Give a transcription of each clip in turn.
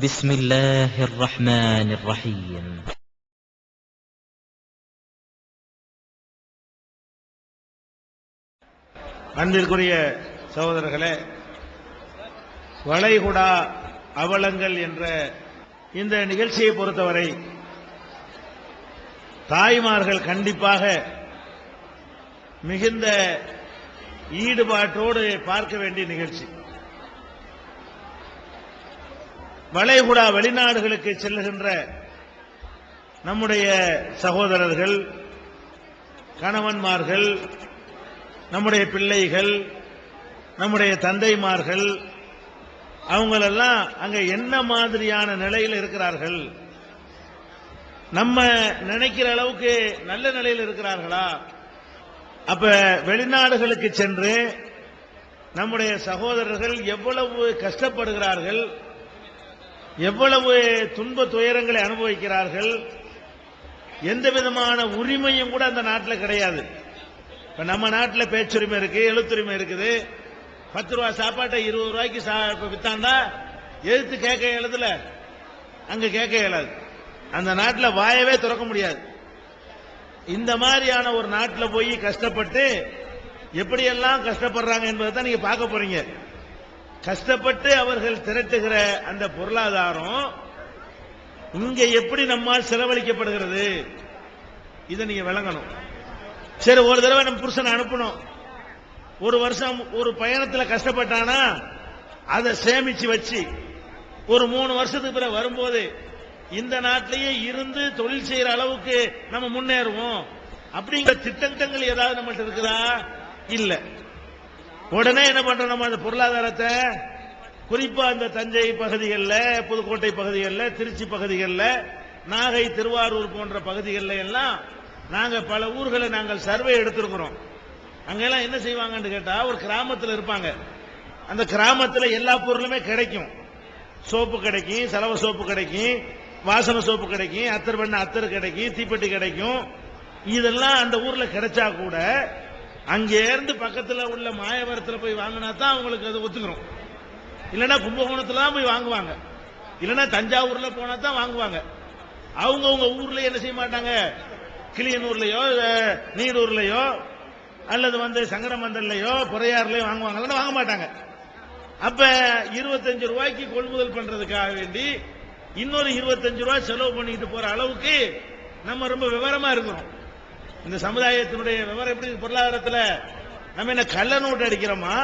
بسم الله الرحمن الرحيم. அன்பிற்குரிய சகோதரர்களே, வளைகுடா அவலங்கள் என்ற இந்த நிகழ்ச்சியை பொறுத்தவரை தாய்மார்கள் கண்டிப்பாக மிகுந்த ஈடுபாட்டோடு பார்க்க வேண்டிய நிகழ்ச்சி. வளைகுடா வெளிநாடுகளுக்கு செல்லுகின்ற நம்முடைய சகோதரர்கள், கணவன்மார்கள், நம்முடைய பிள்ளைகள், நம்முடைய தந்தைமார்கள், அவங்களெல்லாம் அங்க என்ன மாதிரியான நிலையில் இருக்கிறார்கள்? நம்ம நினைக்கிற அளவுக்கு நல்ல நிலையில் இருக்கிறார்களா? அப்ப வெளிநாடுகளுக்கு சென்று நம்முடைய சகோதரர்கள் எவ்வளவு கஷ்டப்படுகிறார்கள், எவ்வளவு துன்ப துயரங்களை அனுபவிக்கிறார்கள், எந்த விதமான உரிமையும் கூட அந்த நாட்டில் கிடையாது. இப்ப நம்ம நாட்டில் பேச்சுரிமை இருக்கு, எழுத்துரிமை இருக்குது. 10 ரூபாய் சாப்பாட்டை 20 ரூபாய்க்கு வித்தாண்டா எழுத்து கேட்க எழுதல, அங்க கேட்க இயலாது. அந்த நாட்டில் வாயவே திறக்க முடியாது. இந்த மாதிரியான ஒரு நாட்டில் போய் கஷ்டப்பட்டு எப்படியெல்லாம் கஷ்டப்படுறாங்க என்பதை தான் நீங்க பார்க்க போறீங்க. கஷ்டப்பட்டு அவர்கள் திரட்டுகிற அந்த பொருளாதாரம் இங்க எப்படி நம்மால் செலவழிக்கப்படுகிறது, இதை நீங்க விளங்கணும். சரி, ஒரு தடவை நம்ம புருஷனை அனுப்பணும், ஒரு வருஷம் ஒரு பயணத்தில் கஷ்டப்பட்டானா அதை சேமிச்சு வச்சு ஒரு 3 வருஷத்துக்கு பிறகு வரும்போது இந்த நாட்டிலேயே இருந்து தொழில் செய்யற அளவுக்கு நம்ம முன்னேறுவோம் அப்படிங்கிற திட்டங்கள் ஏதாவது நம்மகிட்ட இருக்குதா? இல்ல. உடனே என்ன பண்றோம், நம்ம அந்த பொருளாதாரத்தை குறிப்பா இந்த தஞ்சை பகுதிகளில், புதுக்கோட்டை பகுதிகளில், திருச்சி பகுதிகளில், நாகை, திருவாரூர் போன்ற பகுதிகளில் எல்லாம் நாங்க பல ஊர்களை நாங்கள் சர்வே எடுத்திருக்கிறோம். அங்கெல்லாம் என்ன செய்வாங்கன்னு கேட்டா, ஒரு கிராமத்தில் இருப்பாங்க. அந்த கிராமத்தில் எல்லா பொருளுமே கிடைக்கும். சோப்பு கிடைக்கும், செலவு சோப்பு கிடைக்கும், வாசனை சோப்பு கிடைக்கும், அத்தர் பண்ண அத்தர் கிடைக்கும், தீப்பெட்டி கிடைக்கும். இதெல்லாம் அந்த ஊர்ல கிடைச்சா கூட அங்கே இருந்து பக்கத்தில் உள்ள மாயவரத்தில் போய் வாங்கினா தான் அவங்களுக்கு அது ஒத்துக்கிறோம். இல்லைன்னா கும்பகோணத்துல தான் போய் வாங்குவாங்க, இல்லைன்னா தஞ்சாவூர்ல போனா தான் வாங்குவாங்க. அவங்க ஊர்ல என்ன செய்ய மாட்டாங்க, கிளியனூர்லயோ நீடூர்லயோ அல்லது சங்கரமந்தல்லையோ பொறையாறுலயோ வாங்குவாங்க, வாங்க மாட்டாங்க. அப்ப 25 ரூபாய்க்கு கொள்முதல் பண்றதுக்காக வேண்டி இன்னொரு 25 ரூபாய் செலவு பண்ணிட்டு போற அளவுக்கு நம்ம ரொம்ப விவரமா இருக்கிறோம். இந்த சமுதாயத்தினுடைய விவரம் எப்படி பொருளாதாரத்தில் நம்ம என்ன கள்ள நோட்டு அடிக்கிறோமா,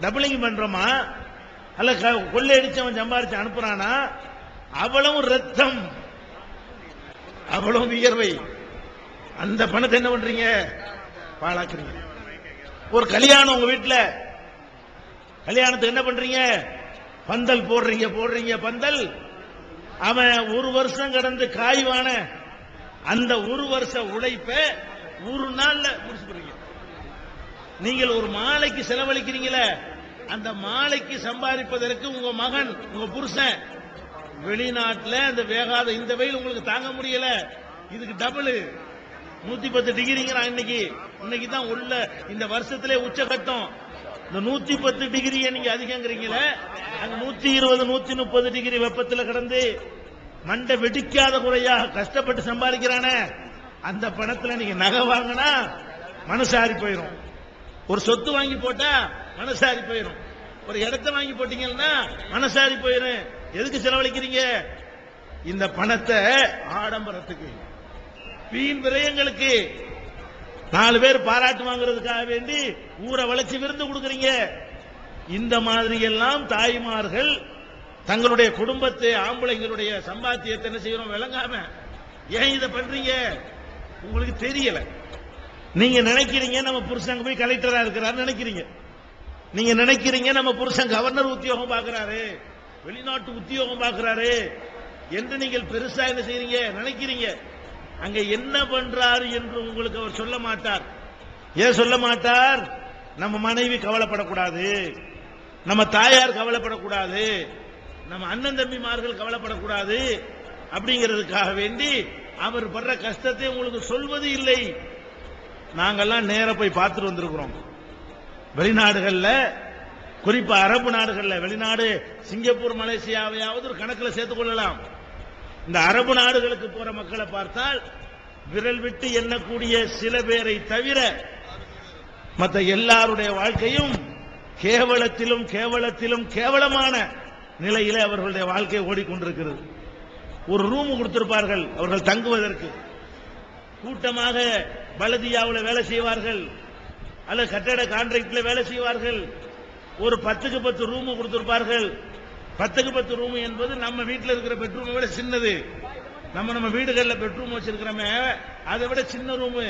டபுளிங் பண்றோமா, அல்ல கொள்ளை அடிச்சவன் சம்பாரிச்சு அனுப்புறானா? அவ்வளவு ரத்தம், அவ்வளவு வியர்வை. அந்த பணத்தை என்ன பண்றீங்க, பாழாக்குறீங்க. ஒரு கல்யாணம் உங்க வீட்டுல, கல்யாணத்துக்கு என்ன பண்றீங்க, பந்தல் போடுறீங்க பந்தல். அவன் 1 வருஷம் கடந்து காய்வான அந்த 1 வருஷ உழைப்ப ஒரு நாள்ல முடிச்சுக்கிறீங்க. நீங்கள் ஒரு மாலைக்கு செலவழிக்கிறீங்களே, அந்த மாலைக்கு சம்பாதிப்பதற்கு உங்க மகன், உங்க புருஷன் வெளிநாட்டில் அந்த வேகாத இந்த வெயில் உங்களுக்கு தாங்க முடியல, இதுக்கு டபுள் 110 டிகிரிங்கிறான். இன்னைக்கு தான் உள்ள இந்த வருஷத்திலே உச்சகட்டம். இந்த 110 டிகிரியை நீங்க அதிகங்கிறீங்களே, அங்க 120 130 டிகிரி வெப்பத்தில் கிடந்து மண்டை வெடிக்காத குறையாக கஷ்டப்பட்டு சம்பாதிக்கிறானே, அந்த பணத்தில் நீங்க நகை வாங்கினா மனசாரி போயிடும். ஒரு சொத்து வாங்கி போட்டா மனசாரி போயிடும். ஒரு இடத்தை வாங்கி போட்டீங்கன்னா மனசாரி போயிடும். எதுக்கு செலவழிக்கிறீங்க? இந்த பணத்தை ஆடம்பரத்துக்கு, வீண் விரயங்களுக்கு, 4 பேர் பாராட்டு வாங்குறதுக்காக வேண்டி ஊரை வளைச்சு விருந்து கொடுக்குறீங்க. இந்த மாதிரி எல்லாம் தாய்மார்கள் தங்களுடைய குடும்பத்தை, ஆம்பளைங்களுடைய சம்பாத்தியத்தை என்ன செய்யறோம் விளங்காம ஏன் இதை பண்றீங்க? உங்களுக்கு தெரியல. நீங்க நினைக்கிறீங்க நம்ம புருஷன் போய் கலெக்டரா இருக்கிறாரு நினைக்கிறீங்க. நீங்க நினைக்கிறீங்க நம்ம புருஷன் கவர்னர் உத்தியோகம் பார்க்கிறாரு, வெளிநாட்டு உத்தியோகம் பார்க்கிறாரு என்று நீங்கள் பெருசா என்ன செய்றீங்க நினைக்கிறீங்க. அங்க என்ன பண்றாரு என்று உங்களுக்கு அவர் சொல்ல மாட்டார். ஏன் சொல்ல மாட்டார்? நம்ம மனைவி கவலைப்படக்கூடாது, நம்ம தாயார் கவலைப்படக்கூடாது, நம்ம அண்ணன் தம்பிமார்கள் கவலைப்படக்கூடாது அப்படிங்கிறதுக்காக வேண்டி அவர் படுற கஷ்டத்தை உங்களுக்கு சொல்வது இல்லை. நாங்கெல்லாம் நேர போய் பார்த்துட்டு வந்திருக்கிறோம். வெளிநாடுகள்ல குறிப்பா அரபு நாடுகள்ல, வெளிநாடு சிங்கப்பூர் மலேசியாவையாவது ஒரு கணக்கில் சேர்த்துக் கொள்ளலாம். இந்த அரபு நாடுகளுக்கு போற மக்களை பார்த்தால் விரல் விட்டு எண்ணக்கூடிய சில பேரை தவிர மற்ற எல்லாருடைய வாழ்க்கையும் கேவலத்திலும் கேவலத்திலும் கேவலமான நிலையிலே அவர்களுடைய வாழ்க்கை ஓடிக்கொண்டிருக்கிறது. ஒரு ரூம் கொடுத்திருப்பார்கள் அவர்கள் தங்குவதற்கு. கூட்டமாக பலதியாவில் வேலை செய்வார்கள் அல்லது கட்டட கான்ட்ராக்ட்ல வேலை செய்வார்கள். ஒரு 10க்கு 10 ரூம் கொடுத்திருப்பார்கள். 10க்கு 10 ரூம் என்பது நம்ம வீட்டில் இருக்கிற பெட்ரூமை விட சின்னது. நம்ம வீடுகளில் பெட்ரூம் வச்சிருக்கிறோமே அதை விட சின்ன ரூம்.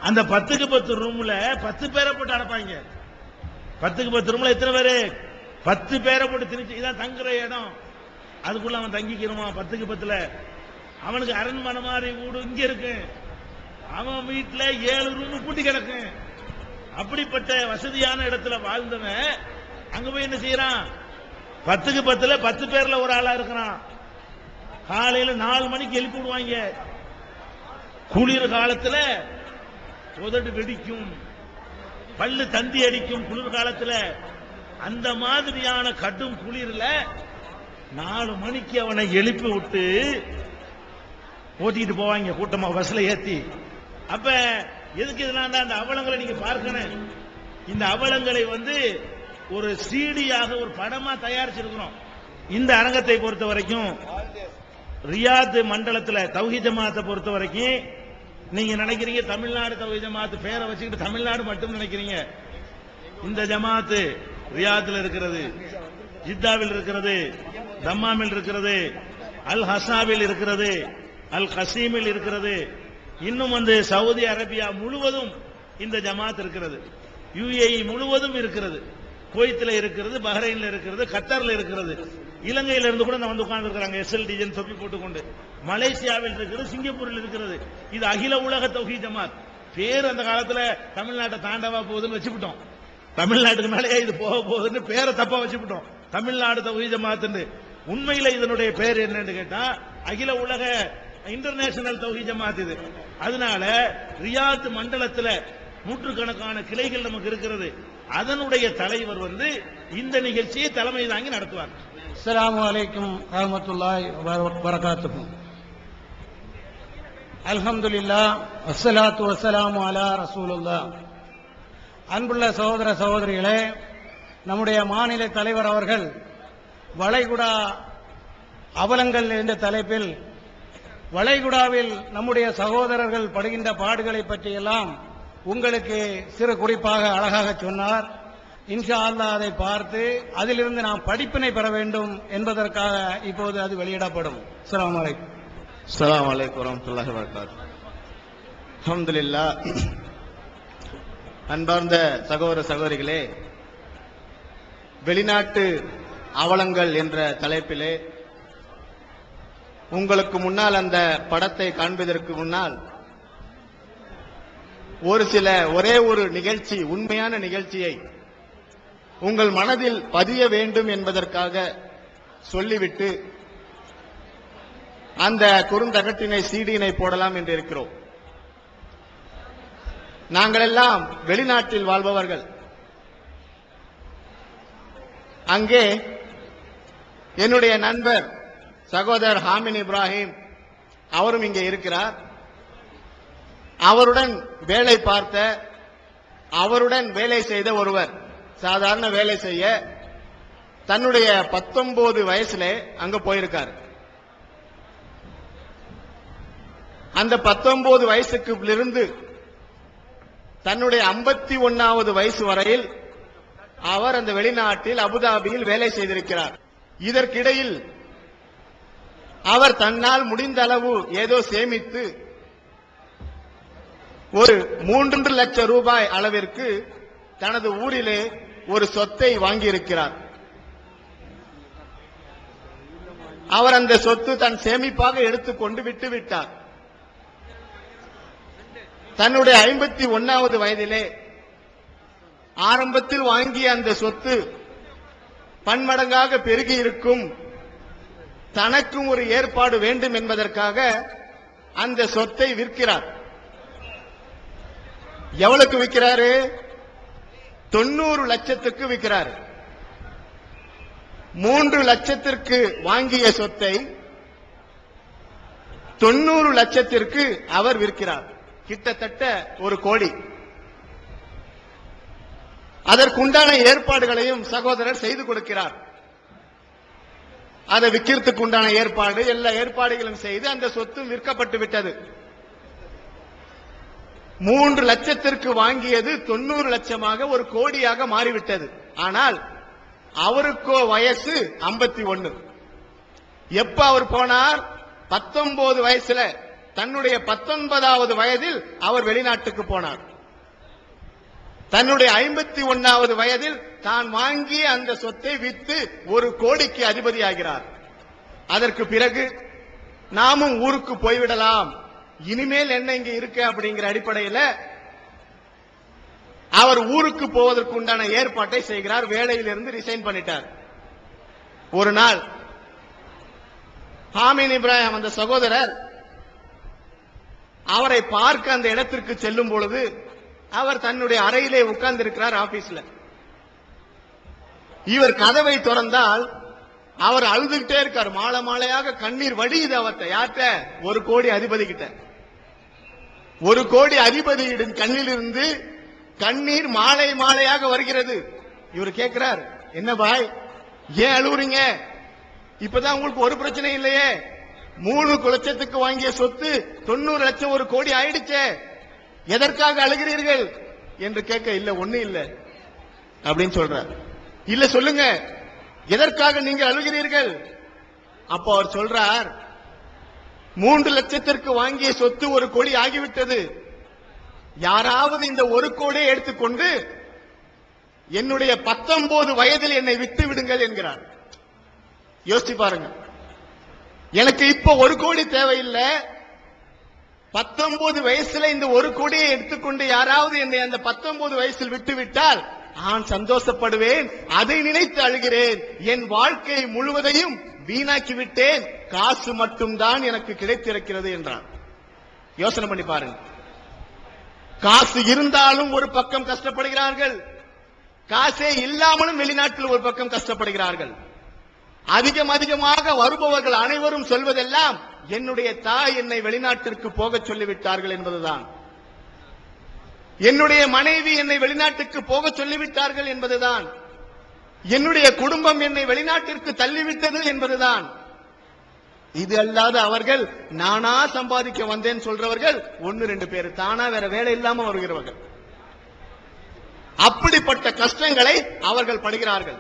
அந்த 10க்கு 10 ரூம்ல 10 பேரை போட்டு அனுப்பாங்க. 10க்கு 10 ரூம்ல எத்தனை பேரு? 10 பேரை போட்டு திருச்சி இதான் தங்குற இடம். அதுக்குள்ள அவன் தங்கிக்கிறோமா 10க்கு 10ல? அவனுக்கு அரண்மனை மாதிரி வீடு இங்க இருக்கு, அவன் வீட்டுல 7 ரூம் பூட்டி கிடக்கு. அப்படிப்பட்ட வசதியான இடத்துல வாழ்ந்தவன் அங்க போய் என்ன செய்யறான்? 10க்கு 10ல 10 பேர்ல ஒரு ஆளா இருக்கிறான். காலையில 4 மணிக்கு எழுப்பி விடுவாங்க. குளிர் காலத்துல உதடு வெடிக்கும், பல்லு தந்தி அடிக்கும். குளிர் காலத்துல அந்த மாதிரியான கடும் குளிர்ல 4 மணிக்கு அவனை எழுப்பி விட்டு ஓட்டிட்டு போவாங்க கூட்டமா பஸ்ல ஏத்தி. அப்ப எதுக்கு இதெல்லாம்? அந்த அவலங்களை நீங்க பார்க்கணும். இந்த அவலங்களை ஒரு சீடியாக ஒரு படமா தயாரிச்சிருக்கிறோம். இந்த அரங்கத்தை பொறுத்த வரைக்கும் ரியாத் மண்டலத்தில் தௌஹீத் ஜமாத்தை பொறுத்த வரைக்கும் நீங்க நினைக்கிறீங்க தமிழ்நாடு தௌஹீத் ஜமாத் பேரை வச்சுக்கிட்டு தமிழ்நாடு மட்டும் நினைக்கிறீங்க. இந்த ஜமாத்து ரியாத்தில் இருக்கிறது, ஜித்தாவில் இருக்கிறது, தம்மாமில் இருக்கிறது, அல் ஹசாவில் இருக்கிறது, அல் கசீமில் இருக்கிறது. இன்னும் சவுதி அரேபியா முழுவதும் இந்த ஜமாத் இருக்கிறது. யுஏஇ முழுவதும் இருக்கிறது. குவைத்தில் இருக்கிறது, பஹ்ரைன்ல இருக்கிறது, கத்தார்ல இருக்கிறது. இலங்கையில இருந்து கூட உட்கார்ந்து இருக்கிறாங்க SLDஜன் தொப்பி போட்டுக்கொண்டு. மலேசியாவில் இருக்கிறது, சிங்கப்பூரில் இருக்கிறது. இது அகில உலக தௌஹீத் ஜமாத். பேர் அந்த காலத்துல தமிழ்நாட்டை தாண்டவா போகுதுன்னு வச்சுவிட்டோம். தமிழ்நாட்டுக்கு மேலேயே இது போக போகுதுன்னு பேரை தப்பா வச்சுவிட்டோம். தமிழ்நாடு தௌஹீத் ஜமாத். உண்மையில இதனுடைய பேர் என்னன்னு கேட்டா அகில உலக இன்டர்நேஷனல் தௌஹீத் ஜமாத் இது. அதனால ரியாத் மண்டலத்தில் நூற்றுக்கணக்கான கிளைகள் நமக்கு இருக்கிறது. அதனுடைய தலைவர் இந்த நிகழ்ச்சியை தலைமை தாங்கி நடத்துவார். அஸ்ஸலாமு அலைக்கும் வரஹ்மத்துல்லாஹி வபரகாத்துஹு. அல்ஹம்துலில்லாஹ் வஸ்ஸலாத்து வஸ்ஸலாமு அலா ரசூலுல்லாஹ். அன்புள்ள சகோதர சகோதரிகளே, நம்முடைய மாநில தலைவர் அவர்கள் வளைகுடா அவலங்கள் என்ற தலைப்பில் வளைகுடாவில் நம்முடைய சகோதரர்கள் படுகின்ற பாடுகளை பற்றியெல்லாம் உங்களுக்கு சிறு குறிப்பாக அழகாக சொன்னார். இன்ஷா அல்லாஹ் அதை பார்த்து அதிலிருந்து நாம் படிப்பினை பெற வேண்டும் என்பதற்காக இப்போது அது வெளியிடப்படும். அஸ்ஸலாமு அலைக்கும். அஸ்ஸலாமு அலைக்கும் வரஹ்மத்துல்லாஹி வபரகாத்துஹு. அல்ஹம்துலில்லாஹ். அன்பார்ந்த சகோதர சகோதரிகளே, வெளிநாட்டு அவலங்கள் என்ற தலைப்பிலே உங்களுக்கு முன்னால் அந்த படத்தை காண்பதற்கு முன்னால் ஒரே ஒரு நிகழ்ச்சி, உண்மையான நிகழ்ச்சியை உங்கள் மனதில் பதிய வேண்டும் என்பதற்காக சொல்லிவிட்டு அந்த குறுந்தகட்டினை சீடியினை போடலாம் என்று இருக்கிறோம். நாங்கள் எல்லாம் வெளிநாட்டில் வாழ்பவர்கள். அங்கே என்னுடைய நண்பர் சகோதரர் ஹாமின் இப்ராஹிம் அவரும் இங்கே இருக்கிறார். அவருடன் வேலை பார்த்த, அவருடன் வேலை செய்த ஒருவர் சாதாரண வேலை செய்ய தன்னுடைய 19 வயசுல அங்க போயிருக்காரு. அந்த 19 வயசுக்கு இருந்து தன்னுடைய 51வது வயசு வரையில் அவர் அந்த வெளிநாட்டில் அபுதாபியில் வேலை செய்திருக்கிறார். இதற்கிடையில் அவர் தன்னால் முடிந்த அளவு ஏதோ சேமித்து ஒரு 3 லட்சம் ரூபாய் அளவிற்கு தனது ஊரிலே ஒரு சொத்தை வாங்கியிருக்கிறார். அவர் அந்த சொத்து தன் சேமிப்பாக எடுத்துக்கொண்டு விட்டுவிட்டார். தன்னுடைய 51வது வயதிலே ஆரம்பத்தில் வாங்கிய அந்த சொத்து பன்மடங்காக பெருகி இருக்கும், தனக்கும் ஒரு ஏற்பாடு வேண்டும் என்பதற்காக அந்த சொத்தை விற்கிறார். எவ்வளவுக்கு விற்கிறாரு? 90 லட்சத்துக்கு விற்கிறார். 3 லட்சத்திற்கு வாங்கிய சொத்தை 90 லட்சத்திற்கு அவர் விற்கிறார். கிட்டத்தட்ட 1 கோடி. அதற்குண்டான ஏற்பாடுகளையும் சகோதரர் செய்து கொடுக்கிறார். அதை விற்கிறதுக்கு உண்டான ஏற்பாடு, எல்லா ஏற்பாடுகளும் செய்து அந்த சொத்து விற்கப்பட்டு விட்டது. 3 லட்சத்திற்கு வாங்கியது 90 லட்சமாக 1 கோடியாக மாறிவிட்டது. ஆனால் அவருக்கோ வயசு 51. எப்ப அவர் போனார்? 19 வயசுல, தன்னுடைய 19வது வயதில் அவர் வெளிநாட்டுக்கு போனார். தன்னுடைய 51வது வயதில் தான் வாங்கிய அந்த சொத்தை வித்து 1 கோடிக்கு அதிபதியாகிறார். அதற்கு பிறகு நாமும் ஊருக்கு போய்விடலாம், இனிமேல் என்ன இங்க இருக்க அப்படிங்கிற அடிப்படையில் அவர் ஊருக்கு போவதற்கு உண்டான ஏற்பாட்டை செய்கிறார். வேலையிலிருந்து ரிசைன் பண்ணிட்டார். ஒரு நாள் ஹாமின் இப்ராஹிம் அந்த சகோதரர் அவரை பார்க்க அந்த இடத்திற்கு செல்லும் பொழுது அவர் தன்னுடைய அறையிலே உட்கார்ந்து இருக்கிறார் ஆபீஸ்ல. இவர் கதவை திறந்தால் அவர் அழுதுகிட்டே இருக்கார். மாலை மாலையாக கண்ணீர் வடியுது அவர்கிட்ட. யார்கிட்ட? 1 கோடி அதிபதி கிட்ட. 1 கோடி அதிபதியிடம் கண்ணிலிருந்து கண்ணீர் மாலை மாலையாக வருகிறது. இவர் கேட்கிறார், என்ன பாய், ஏன் அழுவுறீங்க? இப்பதான் உங்களுக்கு ஒரு பிரச்சனை இல்லையே, 3 லட்சத்துக்கு வாங்கிய சொத்து 90 லட்சம் 1 கோடி ஆயிடுச்சே, எதற்காக அழுகிறீர்கள் என்று கேட்க, இல்ல ஒண்ணு இல்ல அப்படின்னு சொல்றார். இல்ல சொல்லுங்க, எதற்காக நீங்க அழுகிறீர்கள்? அப்ப அவர் சொல்றார், 3 லட்சத்திற்கு வாங்கிய சொத்து 1 கோடி ஆகிவிட்டது. யாராவது இந்த 1 கோடியை எடுத்துக்கொண்டு என்னுடைய 19 வயதில் என்னை விட்டு விடுங்கள் என்கிறார். யோசிச்சு பாருங்க, எனக்கு இப்ப 1 கோடி தேவையில்லை, 19 வயசுல இந்த 1 கோடியை எடுத்துக்கொண்டு யாராவது என்னை அந்த 19 வயசில் விட்டுவிட்டால் நான் சந்தோஷப்படுவேன், அதை நினைத்து அழுகிறேன். என் வாழ்க்கை முழுவதையும் வீணாக்கி விட்டேன், காசு மட்டும்தான் எனக்கு கிடைத்திருக்கிறது என்றார். யோசனை பண்ணி பாருங்க. காசு இருந்தாலும் ஒரு பக்கம் கஷ்டப்படுகிறார்கள், காசே இல்லாமலும் வெளிநாட்டில் ஒரு பக்கம் கஷ்டப்படுகிறார்கள். அதிகமாக வருபவர்கள் அனைவரும் சொல்வதெல்லாம் என்னுடைய தாய் என்னை வெளிநாட்டிற்கு போக சொல்லிவிட்டார்கள் என்பதுதான், என்னுடைய மனைவி என்னை வெளிநாட்டுக்கு போக சொல்லிவிட்டார்கள் என்பதுதான், என்னுடைய குடும்பம் என்னை வெளிநாட்டிற்கு தள்ளிவிட்டது என்பதுதான். இது அல்லாத அவர்கள் நானா சம்பாதிக்க வந்தேன் சொல்றவர்கள் 1-2 பேர், தானா வேற வேலை இல்லாம வருகிறவர்கள். அப்படிப்பட்ட கஷ்டங்களை அவர்கள் படுகிறார்கள்.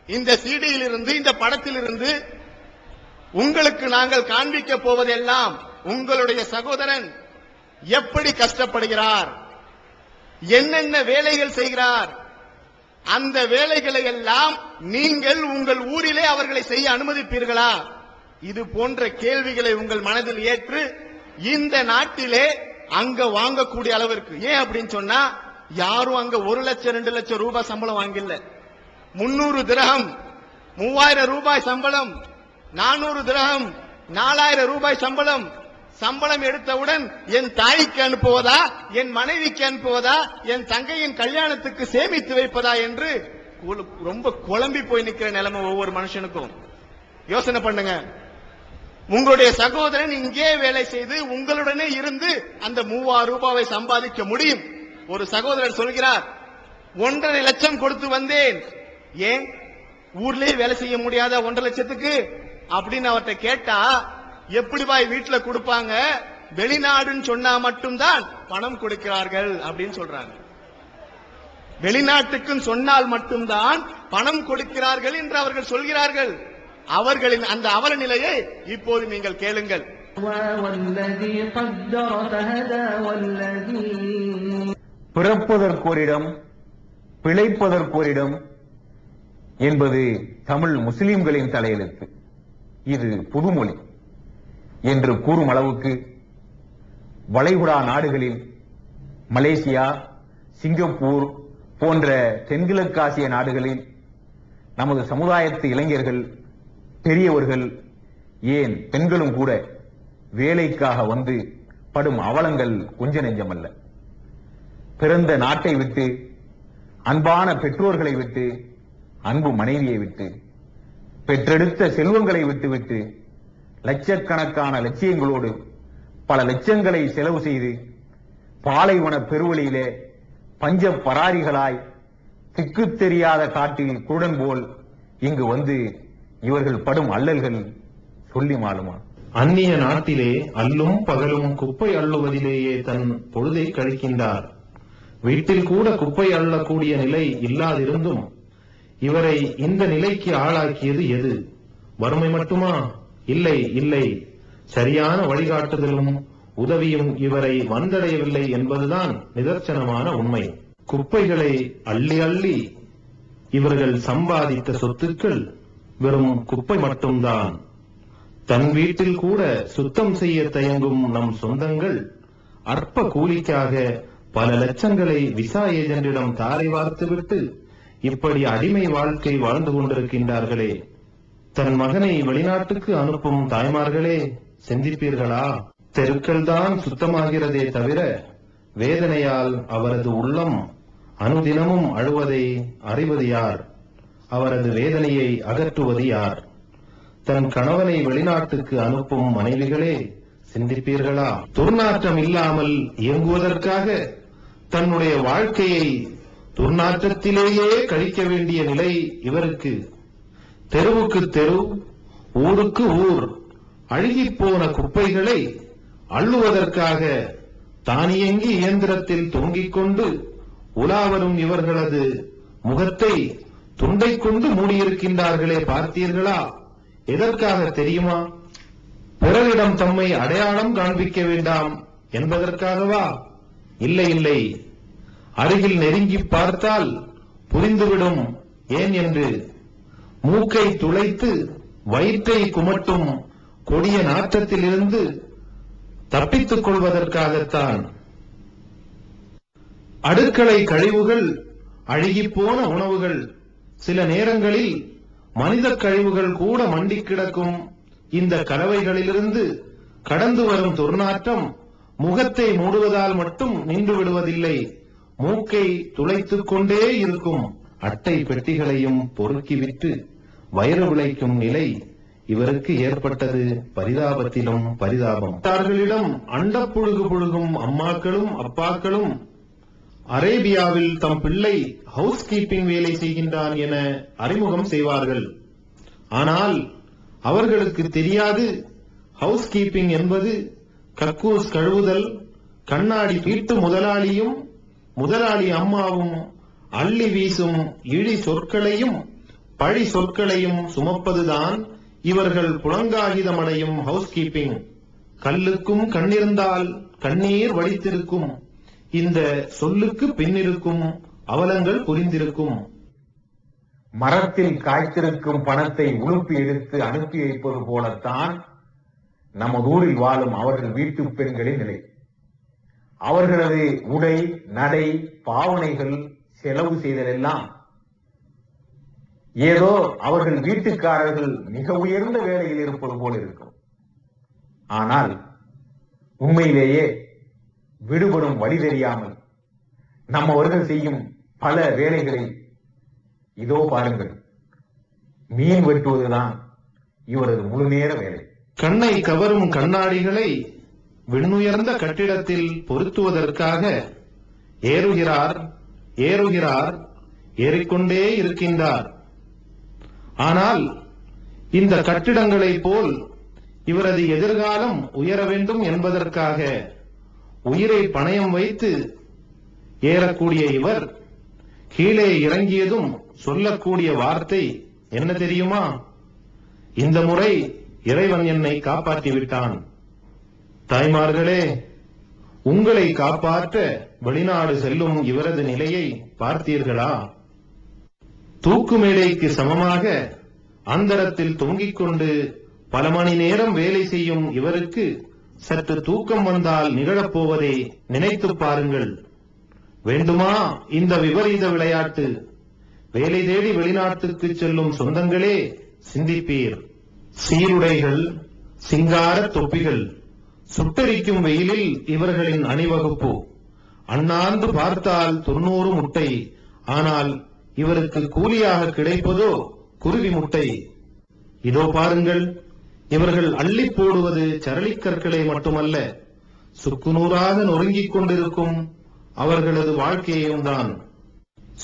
இந்த சீடியில் இருந்து, இந்த படத்தில் இருந்து உங்களுக்கு நாங்கள் காண்பிக்க போவதெல்லாம் உங்களுடைய சகோதரன் எப்படி கஷ்டப்படுகிறார், என்னென்ன வேலைகள் செய்கிறார், அந்த வேலைகளை எல்லாம் நீங்கள் உங்கள் ஊரிலே அவர்களை செய்ய அனுமதிப்பீர்களா? இது போன்ற கேள்விகளை உங்கள் மனதில் ஏற்று இந்த நாட்டிலே அங்க வாங்கக்கூடிய அளவிற்கு, ஏன் அப்படின்னு சொன்னா யாரும் அங்க 1 லட்சம் 2 லட்சம் ரூபாய் சம்பளம் வாங்கல. 300 திரகம் 3000 ரூபாய் சம்பளம், 400 திரகம் 4000 ரூபாய் சம்பளம். சம்பளம் எடுத்தவுடன் என் தாய்க்கு அனுப்புவதா, என் மனைவிக்கு அனுப்புவதா, என் தங்கையின் கல்யாணத்துக்கு சேமித்து வைப்பதா என்று ரொம்ப குழம்பி போய் நிக்கிற நிலைமை ஒவ்வொரு மனுஷனுக்கும். யோசனை பண்ணுங்க. உங்களுடைய சகோதரன் இங்கே வேலை செய்து உங்களுடனே இருந்து அந்த 3000 ரூபாவை சம்பாதிக்க முடியும். ஒரு சகோதரர் சொல்கிறார், 1.5 லட்சம் கொடுத்து வந்தேன். ஏன் ஊர்லயே வேலை செய்ய முடியாத 1.5 லட்சத்துக்கு அப்படின்னு அவர்கிட்ட கேட்டா, எப்படி பாய் வீட்டுல கொடுப்பாங்க, வெளிநாடுன்னு சொன்னா மட்டும்தான் பணம் கொடுக்கிறார்கள் அப்படின்னு சொல்றாங்க. வெளிநாட்டுக்கும் சொன்னால் மட்டும்தான் பணம் கொடுக்கிறார்கள் என்று அவர்கள் சொல்கிறார்கள். அவர்களின் அந்த அவல நிலையை இப்போது நீங்கள் கேளுங்கள். பிறப்பதற்கோரிடம் பிழைப்பதற்கோரிடம் என்பது தமிழ் முஸ்லிம்களின் தலையெழுத்து. இது புதுமொழி என்று கூறும் அளவுக்கு வளைகுடா நாடுகளில் மலேசியா, சிங்கப்பூர் போன்ற தென்கிழக்காசிய நாடுகளில் நமது சமுதாயத்து இளைஞர்கள், பெரியவர்கள், ஏன் பெண்களும் கூட வேலைக்காக வந்து படும் அவலங்கள் கொஞ்ச நெஞ்சமல்ல. பிறந்த நாட்டை விட்டு, அன்பான பெற்றோர்களை விட்டு, அன்பு மனைவியை விட்டு, பெற்றெடுத்த செல்வங்களை விட்டுவிட்டு லட்சக்கணக்கான லட்சியங்களோடு பல லட்சங்களை செலவு செய்து பாலைவன பெருவழியிலே பஞ்ச பராரிகளாய் திக்கு தெரியாத காட்டில் குருடன் போல் இங்கு வந்து இவர்கள் படும் அல்லல்கள் சொல்லி மாளுமா? அந்நிய நாட்டிலே அல்லும் பகலும் குப்பை அள்ளுவதிலேயே தன் பொழுதை கழிக்கின்றார். வீட்டில் கூட குப்பை அள்ளக்கூடிய நிலை இல்லாதிருந்தும் இவரை இந்த நிலைக்கு ஆளாக்கியது எது? வறுமை மட்டுமா? இல்லை இல்லை, சரியான வழிகாட்டுதலும் உதவியும் இவரை வந்தடையவில்லை என்பதுதான் நிதர்சனமான உண்மை. குப்பைகளை அள்ளி அள்ளி இவர்கள் சம்பாதித்த சொத்துக்கள் வெறும் குப்பை மட்டும்தான். தன் வீட்டில் கூட சுத்தம் செய்ய தயங்கும் நம் சொந்தங்கள் அற்ப கூலிக்காக பல லட்சங்களை விசா ஏஜென்டிடம் தாரை வார்த்துவிட்டு இப்படி அடிமை வாழ்க்கை வாழ்ந்து கொண்டிருக்கின்றார்களே. தன் மகனை வெளிநாட்டுக்கு அனுப்பும் தாய்மார்களே, சிந்திப்பீர்களா? தெருக்கள் தான் சுத்தமாகிறதே தவிர வேதனையால் அவரது உள்ளம் அனுதினமும் அழுவதை அறிவது யார்? அவரது வேதனையை அகற்றுவது யார்? தன் கணவனை வெளிநாட்டுக்கு அனுப்பும் மனைவிகளே, சிந்திப்பீர்களா? துர்நாற்றம் இல்லாமல் இயங்குவதற்காக தன்னுடைய வாழ்க்கையை துர்நாற்றத்திலேயே கழிக்க வேண்டிய நிலை இவருக்கு. தெருவுக்கு தெரு, ஊருக்கு ஊர் அழுகிப்போன குப்பைகளை அள்ளுவதற்காக தானியங்கி இயந்திரத்தில் தொங்கிக் கொண்டு உலாவரும் இவர்களது முகத்தை துண்டை கொண்டு மூடியிருக்கின்றார்களே, பார்த்தீர்களா? எதற்காக தெரியுமா? பிறரிடம் தம்மை அடையாளம் காண்பிக்க வேண்டாம் என்பதற்காகவா? இல்லை இல்லை, அருகில் நெருங்கி பார்த்தால் புரிந்துவிடும் ஏன் என்று. மூக்கை துளைத்து வயிற்றை குமட்டும் கொடிய நாற்றத்திலிருந்து தப்பித்துக் கொள்வதற்காகத்தான். அடுக்களை கழிவுகள், அழுகிப்போன உணவுகள், சில நேரங்களில் மனித கழிவுகள் கூட மண்டி கிடக்கும் இந்த கலவைகளிலிருந்து கடந்து வரும் துர்நாற்றம் முகத்தை மூடுவதால் மட்டும் நின்று விடுவதில்லை, மூக்கை துளைத்துக் கொண்டே இருக்கும். அட்டை பெட்டிகளையும் பொறுக்கிவிட்டு வயிறு விளைக்கும் நிலை இவருக்கு ஏற்பட்டது பரிதாபத்திலும் பரிதாபம். அவர்களிடம் அண்டப்புழுகு புழுகும் அம்மாக்களும் அப்பாக்களும் அரேபியாவில் தம் பிள்ளை ஹவுஸ் கீப்பிங் வேலை செய்கின்றான் என அறிமுகம் செய்வார்கள். ஆனால் அவர்களுக்கு தெரியாது ஹவுஸ் கீப்பிங் என்பது கக்கூஸ் கழுவுதல், கண்ணாடி வீட்டு முதலாளியும் முதலாளி அம்மாவும் அள்ளி வீசும் இழி சொற்களையும் பழி சொற்களையும் சுமப்பதுதான் இவர்கள் புலங்காகிதமடையும் ஹவுஸ் கீப்பிங். கல்லுக்கும் கண்ணிருந்தால் கண்ணீர் வடித்திருக்கும். இந்த சொல்லுக்கு பின்னிருக்கும் அவலங்கள் புரிந்திருக்கும். மரத்தில் காய்த்திருக்கும் பணத்தை உழுப்பி எடுத்து அனுப்பி வைப்பது போலத்தான் நமது ஊரில் வாழும் அவர்கள் வீட்டு பெண்களின் நிலை. அவர்களது உடை, நடை, பாவனைகள், செலவு செய்தலெல்லாம் ஏதோ அவர்கள் வீட்டுக்காரர்கள் மிக உயர்ந்த வேலையில் இருப்பது போல் இருக்கும். ஆனால் உண்மையிலேயே விடுபடும் வழி தெரியாமல் நம்மவர்கள் செய்யும் பல வேலைகளை இதோ பாருங்கள். மீன் வெட்டுவதுதான் இவரது முழு நேர வேலை. கண்ணை கவரும் கண்ணாடிகளை விண்ணுயர்ந்த கட்டிடத்தில் பொருத்துவதற்காக ஏறுகிறார் ஏறுகிறார், ஏறிக்கொண்டே இருக்கின்றார். ஆனால் இந்த கட்டிடங்களைப் போல் இவரது எதிர்காலம் உயர வேண்டும் என்பதற்காக உயிரை பணயம் வைத்து ஏறக்கூடிய இவர் கீழே இறங்கியதும் சொல்லக்கூடிய வார்த்தை என்ன தெரியுமா? இந்த முறை இறைவன் என்னை காப்பாற்றி விட்டான். தாய்மார்களே, உங்களை காப்பாற்ற வெளிநாடு செல்லும் இவரது நிலையை பார்த்தீர்களா? தூக்கு மேடைக்கு சமமாக அந்தரத்தில் தொங்கிக் கொண்டு பல மணி நேரம் வேலை செய்யும் இவருக்கு சற்று தூக்கம் வந்தால் நிகழப்போவதை நினைத்து பாருங்கள். வேண்டுமா இந்த விபரீத விளையாட்டு? வேலை தேடி வெளிநாட்டுக்கு செல்லும் சொந்தங்களே, சிந்திப்பீர். சீருடைகள், சிங்கார தொப்பிகள், சுட்டரிக்கும் வெயிலில் இவர்களின் அணிவகுப்பு. அண்ணாந்து பார்த்தால் 90 முட்டை. ஆனால் இவருக்கு கூலியாக கிடைப்பதோ குருவி முட்டை. இதோ பாருங்கள், இவர்கள் அள்ளி போடுவது சரளிக்கற்களை மட்டுமல்ல, சுக்குநூறாக நொறுங்கிக் கொண்டிருக்கும் அவர்களது வாழ்க்கையும் தான்.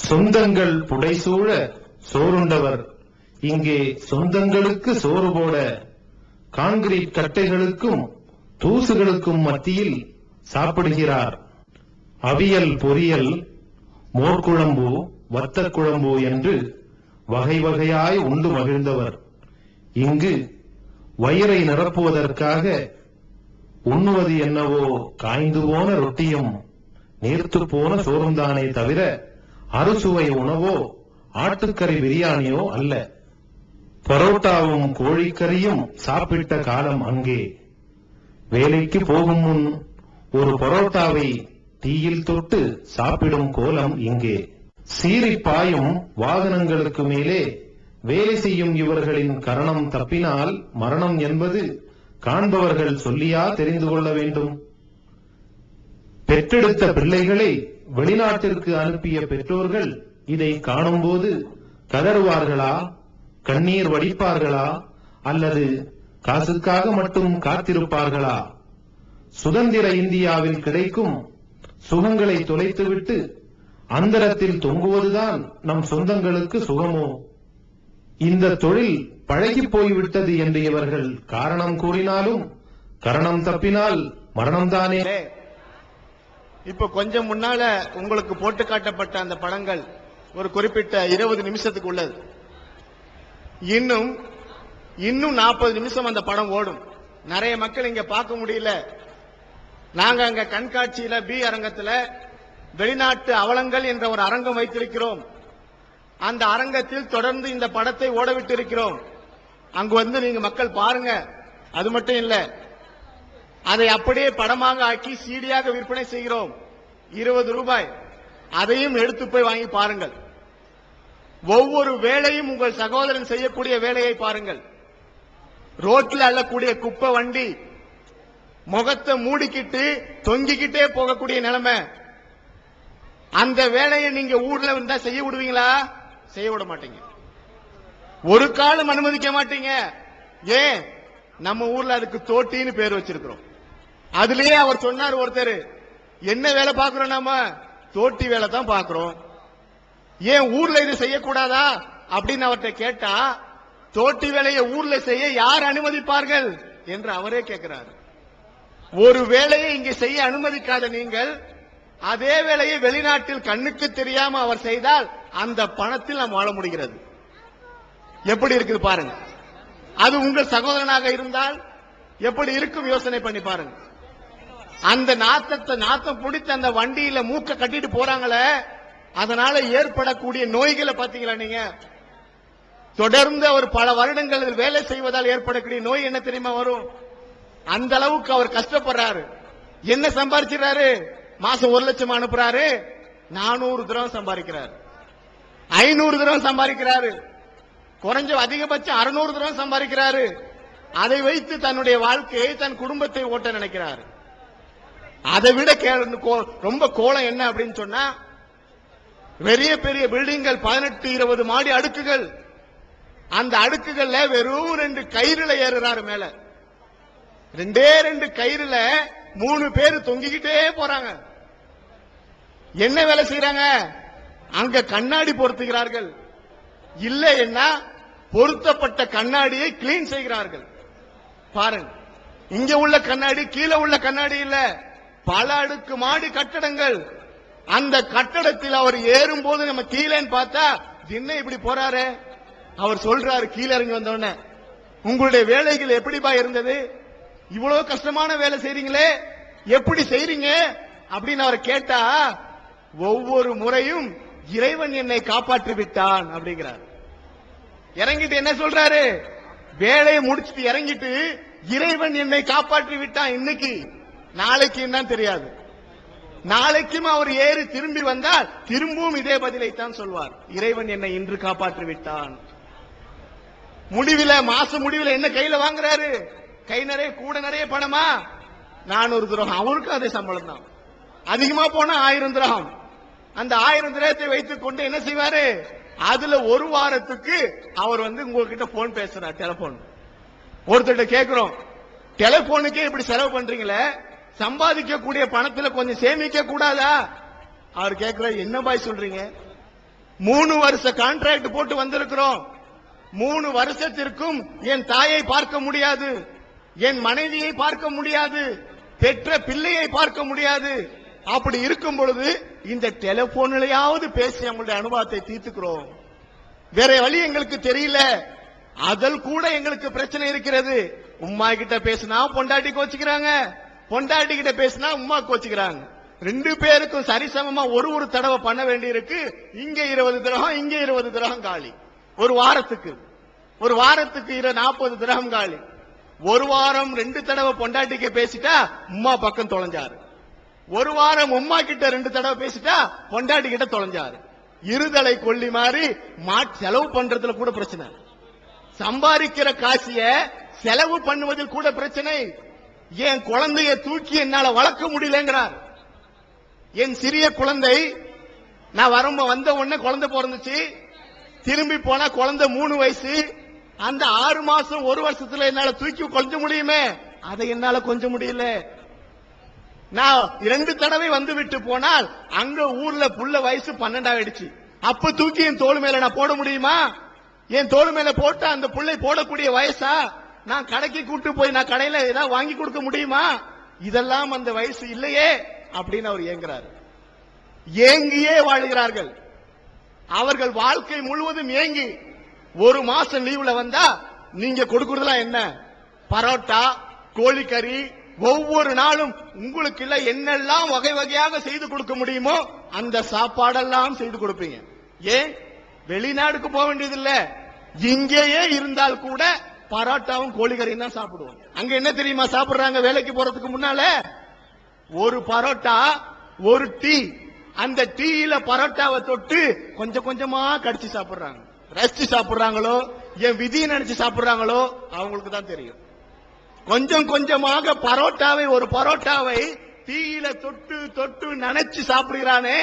சொந்தங்கள் புடைசூழ சோறுண்டவர் இங்கே சொந்தங்களுக்கு சோறு போட கான்கிரீட் கட்டைகளுக்கும் தூசுகளுக்கும் மத்தியில் சாப்பிடுகிறார். அவியல், பொரியல், மோர்குழம்பு, வத்தக் குழம்பு என்று வகை வகையாய் உண்டு மகிழ்ந்தவர் இங்கு வயிறை நிரப்புவதற்காக உண்ணுவது என்னவோ காய்ந்து போன ரொட்டியும் நீர்த்து போன சோறுந்தானே தவிர அறுசுவை உணவோ ஆட்டுக்கறி பிரியாணியோ அல்ல. பரோட்டாவும் கோழிக்கறியும் சாப்பிட்ட காலம் அங்கே. வேலைக்கு போகும் முன் ஒரு பரோட்டாவை தீயில் தொட்டு சாப்பிடும் கோலம் இங்கே. சீறி பாயும் வாகனங்களுக்கு மேலே வேலை செய்யும் இவர்களின் கரணம் தப்பினால் மரணம் என்பது காண்பவர்கள் சொல்லியா தெரிந்து கொள்ள வேண்டும்? பெற்றெடுத்த பிள்ளைகளை வெளிநாட்டிற்கு அனுப்பிய பெற்றோர்கள் இதை காணும்போது கதறுவார்களா, கண்ணீர் வடிப்பார்களா, அல்லது காசுக்காக மட்டும் காத்திருப்பார்களா? சுதந்திர இந்தியாவில் கிடைக்கும் சுகங்களை தொலைத்துவிட்டு அந்தரத்தில் தொங்குவதுதான் நம் சொந்தங்களுக்கு சுகமோ? இந்த தொழில் பழகி போய்விட்டது என்று இவர்கள் காரணம் கூறினாலும் கரணம் தப்பினால் மரணம்தானே. இப்ப கொஞ்சம் முன்னால உங்களுக்கு போட்டு காட்டப்பட்ட அந்த படங்கள் ஒரு குறிப்பிட்ட 20 நிமிஷத்துக்கு உள்ளது. இன்னும் 40 நிமிஷம் அந்த படம் ஓடும். நிறைய மக்கள் இங்க பார்க்க முடியல. நாங்க அங்க கண்காட்சியில பி அரங்கத்துல வெளிநாட்டு அவலங்கள் என்ற ஒரு அரங்கம் வைத்திருக்கிறோம். அந்த அரங்கத்தில் தொடர்ந்து இந்த படத்தை ஓடவிட்டு இருக்கிறோம். அங்கு வந்து நீங்க மக்கள் பாருங்க. அது மட்டும் இல்ல, அதை அப்படியே படமாக ஆக்கி சீடியாக விற்பனை செய்கிறோம். 20 ரூபாய். அதையும் எடுத்து போய் வாங்கி பாருங்கள். ஒவ்வொரு வேலையும் உங்கள் சகோதரன் செய்யக்கூடிய வேலையை பாருங்கள். ரோட்ல அள்ளக்கூடிய குப்பை வண்டி முகத்தை மூடிக்கிட்டு தொங்கிக்கிட்டே போகக்கூடிய நிலைமை. அந்த வேலையை நீங்க ஊர்ல வந்தா செய்ய விடுவீங்களா? செய்ய விட மாட்டீங்க. ஒரு காலம் அனுமதிக்க மாட்டீங்க. ஏன்? நம்ம ஊர்ல அதுக்கு தோட்டின்னு பேர் வச்சிருக்கிறோம். அதுலயே அவர் சொன்னார் ஒருத்தர், என்ன வேலை பார்க்கிறோம்? நாம தோட்டி வேலை தான் பார்க்கிறோம். ஏன் ஊர்ல இது செய்யக்கூடாதா அப்படின்னு அவர்கிட்ட கேட்டா, தோட்டி வேலையை ஊர்ல செய்ய யார் அனுமதிப்பார்கள் என்று அவரே கேட்கிறார். ஒரு வேலையை இங்கே செய்ய அனுமதிக்காத நீங்கள் அதே வேலையை வெளிநாட்டில் கண்ணுக்கு தெரியாம அவர் செய்தால் அந்த பணத்தில் நாம் வாழ முடிகிறது. எப்படி இருக்குது பாருங்க. அது உங்கள் சகோதரனாக இருந்தால் எப்படி இருக்கும் யோசனை பண்ணி பாருங்க. அந்த நாத்தம் பிடித்த அந்த வண்டியில மூக்க கட்டிட்டு போறாங்களே, அதனால ஏற்படக்கூடிய நோய்களை பாத்தீங்களா நீங்க? தொடர்ந்து அவர் பல வருடங்கள் வேலை செய்வதால் ஏற்படக்கூடிய நோய் என்ன தெரியுமா வரும்? அந்த அளவுக்கு அவர் கஷ்டப்படுறாரு. என்ன சம்பாதிக்கிறாரு? மாசம் 1 லட்சம் அனுப்புறாரு, 400 திரவம் சம்பாதிக்கிறார், 500 திரவம் சம்பாதிக்கிறாரு, குறைஞ்ச அதிகபட்சம் 600 திரவம் சம்பாதிக்கிறாரு. அதை வைத்து தன்னுடைய வாழ்க்கையை, தன் குடும்பத்தை ஓட்ட நினைக்கிறார். அதை விட ரொம்ப கோலம் என்ன அப்படின்னு சொன்னா, பெரிய பெரிய பில்டிங்கள் 18-20 மாடி அடுக்குகள். அந்த அடுக்குகள்ல வெறும் 2 கயிறுல ஏறுறாரு மேல. 2 கயிறுல 3 பேர் தொங்கிக்கிட்டே போறாங்க. என்ன வேலை செய்யறாங்க? அங்க கண்ணாடி பொருத்துகிறார்கள். இல்லைன்னா பொருத்தப்பட்ட கண்ணாடியை கிளீன் செய்கிறார்கள். பாருங்க, இங்க உள்ள கண்ணாடி கீழே உள்ள கண்ணாடி இல்ல, பல அடுக்கு மாடி கட்டடங்கள். அந்த கட்டடத்தில் அவர் ஏறும் போது நம்ம கீழேன்னு பார்த்தா என்ன இப்படி போறாரு? அவர் சொல்றாரு கீழே இறங்கி வந்தோடனே, உங்களுடைய வேலைகள் எப்படிப்பா இருந்தது? இவ்வளவு கஷ்டமான வேலை செய்றீங்களே, எப்படி செய்றீங்க அப்படின்னு அவர் கேட்டா, ஒவ்வொரு முறையும் இறைவன் என்னை காப்பாற்றி விட்டான் அப்படிங்கிறார். இறங்கிட்டு என்ன சொல்றாரு? வேலையை முடிச்சுட்டு இறங்கிட்டு இறைவன் என்னை காப்பாற்றி விட்டான். இன்னைக்கு நாளைக்கு என்னன்னு தெரியாது. நாளைக்கும் அவர் ஏறி திரும்பி வந்தால் திரும்பவும் இதே பதிலைத்தான் சொல்வார், இறைவன் என்னை இன்று காப்பாற்றி விட்டான். முடிவில் மாச முடிவில் என்ன கையில வாங்குறாரு? கை நிறைய கூட நிறைய பணமா? 400 திரகம். அவருக்கும் அதே சம்பளம் தான். அதிகமா போனா 1000 திரகம். அந்த 1000 திரகத்தை வைத்துக் கொண்டு என்ன செய்வாரு? அதுல ஒரு வாரத்துக்கு அவர் உங்ககிட்ட போன் பேசுறார். டெலிபோன் ஒருத்தர்கிட்ட கேட்கிறோம், டெலிபோனுக்கே இப்படி செலவு பண்றீங்களே, சம்பாதிக்க கூடிய பணத்துல கொஞ்சம் சேமிக்க கூடாதா? அவர் கேட்கிற, என்ன பாய் சொல்றீங்க? 3 வருஷ கான்ட்ராக்ட் போட்டு வந்திருக்கிறோம். 3 வருஷத்திற்கும் என் தாயை பார்க்க முடியாது, என் மனைவியை பார்க்க முடியாது, பெற்ற பிள்ளையை பார்க்க முடியாது. அப்படி இருக்கும் பொழுது இந்த டெலிபோன்லயாவது பேசி நம்மளுடைய அனுபவத்தை தீர்த்துக்கிறோம். வேற வழி எங்களுக்கு தெரியல. அதில் கூட எங்களுக்கு பிரச்சனை இருக்கிறது. உம்மா கிட்ட பேசினா பொண்டாட்டி கோச்சுக்கிறாங்க, பொண்டாட்டி கிட்ட பேசினா உம்மா கோச்சுக்கிறாங்க. 2 பேருக்கும் சரிசமமா ஒரு தடவை பண்ண வேண்டி இருக்கு. இங்க 20 திரகம், இங்க 20 திரகம் காலி. ஒரு வாரத்துக்கு 40 திரகம் காலி. ஒரு வாரம் 2 தடவை பொண்டாட்டிக்கு பேசிட்டா உம்மா பக்கம் தொலைஞ்சாரு. ஒரு வாரம் உம்மா கிட்ட 2 தடவை பேசிட்டா பொண்டாட்டி கிட்ட தொலைஞ்சாரு. இருதலை கொல்லி மாறி செலவு பண்றதுல கூட பிரச்சனை, சம்பாதிக்கிற காசிய செலவு பண்ணுவதில் கூட பிரச்சனை. என் குழந்தைய தூக்கி என்னால வளர்க்க முடியலங்கிறார். என் சிறிய குழந்தை, நான் வந்த உடனே குழந்தை பிறந்துச்சு, திரும்பி போனா குழந்தை 3 வயசு. அந்த 6 மாசம் 1 வருஷத்துல என்னால தூக்கி கொஞ்ச முடியுமே, அதை என்னால கொஞ்ச முடியல. நான் 2 தடவை வந்து விட்டு போனால் அங்க ஊர்ல புள்ள வயசு 12 ஆயிடுச்சு. அப்ப தூக்கி என் தோள் மேல நான் போட முடியுமா? என் தோள் மேல போட்டா அந்த புள்ளை போடக்கூடிய வயசா? நான் கடைக்கு கூட்டு போய் நான் கடையில ஏதாவது வாங்கி கொடுக்க முடியுமா? இதெல்லாம் அந்த வயசு இல்லையே அப்படின்னு அவர் ஏங்குறாரு. ஏங்கியே வாழ்கிறார்கள். அவர்கள் வாழ்க்கை முழுவதும் ஏங்கி 1 மாசம் லீவ்ல வந்தா நீங்க கொடுக்கறதெல்லாம் என்ன? பரோட்டா, கோழிக்கறி, ஒவ்வொரு நாளும் உங்களுக்கு இல்ல என்னெல்லாம் வகை வகையாக செய்து கொடுக்க முடியுமோ அந்த சாப்பாடெல்லாம் செய்து கொடுப்பீங்க. ஏன் வெளிநாடுக்கு போக வேண்டியதில்லை, இங்கேயே இருந்தால் கூட பரோட்டாவும் கோழிக்கறியும் தான் சாப்பிடுவோம். அங்க என்ன தெரியுமா சாப்பிடுறாங்க? வேலைக்கு போறதுக்கு முன்னால ஒரு பரோட்டா, ஒரு டீ, அந்த டீயில பரோட்டாவை தொட்டு கொஞ்சம் கொஞ்சமா கடிச்சு சாப்பிடுறாங்க. ரசிச்சு சாப்பிடுறாங்களோ என் விதியை நினைச்சு சாப்பிடுறாங்களோ அவங்களுக்கு தான் தெரியும். கொஞ்சம் கொஞ்சமாக ஒரு பரோட்டாவை டீயில தொட்டு தொட்டு நினைச்சு சாப்பிடுகிறானே,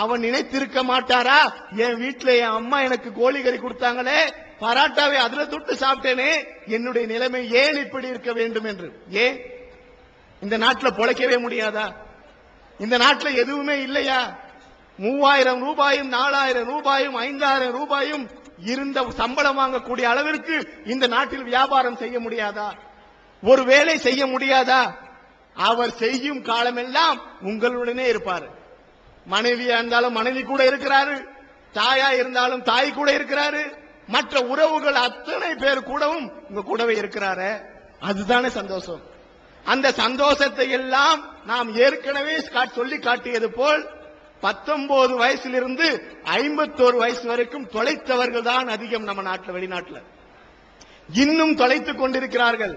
அவன் நினைத்திருக்க மாட்டாரா, என் வீட்டுல என் அம்மா எனக்கு கோழிக்கறி கொடுத்தாங்களே, பரோட்டாவை அதுல தொட்டு சாப்பிட்டேனே, என்னுடைய நிலைமை ஏன் இப்படி இருக்க வேண்டும் என்று. ஏன் இந்த நாட்டில் பொழைக்கவே முடியாதா? இந்த நாட்டில் எதுவுமே இல்லையா? 3000 ரூபாயும் 4000 ரூபாயும் 5000 ரூபாயும் இருந்த சம்பளம் வாங்கக்கூடிய அளவிற்கு இந்த நாட்டில் வியாபாரம் செய்ய முடியாதா? ஒரு வேலை செய்ய முடியாதா? அவர் செய்யும் காலமெல்லாம் உங்களுடனே இருப்பாரு. மனைவியா இருந்தாலும் மனைவி கூட இருக்கிறாரு, தாயா இருந்தாலும் தாய் கூட இருக்கிறாரு, மற்ற உறவுகள் அத்தனை பேர் கூடவும் உங்க கூடவே இருக்கிறாரு. அதுதானே சந்தோஷம். அந்த சந்தோஷத்தை எல்லாம் நாம் ஏற்கனவே சொல்லி காட்டியது போல் 19 வயசிலிருந்து 51 வயசு வரைக்கும் தொலைத்தவர்கள் தான் அதிகம் நம்ம நாட்டில். வெளிநாட்டில் இன்னும் தொலைத்துக் கொண்டிருக்கிறார்கள்.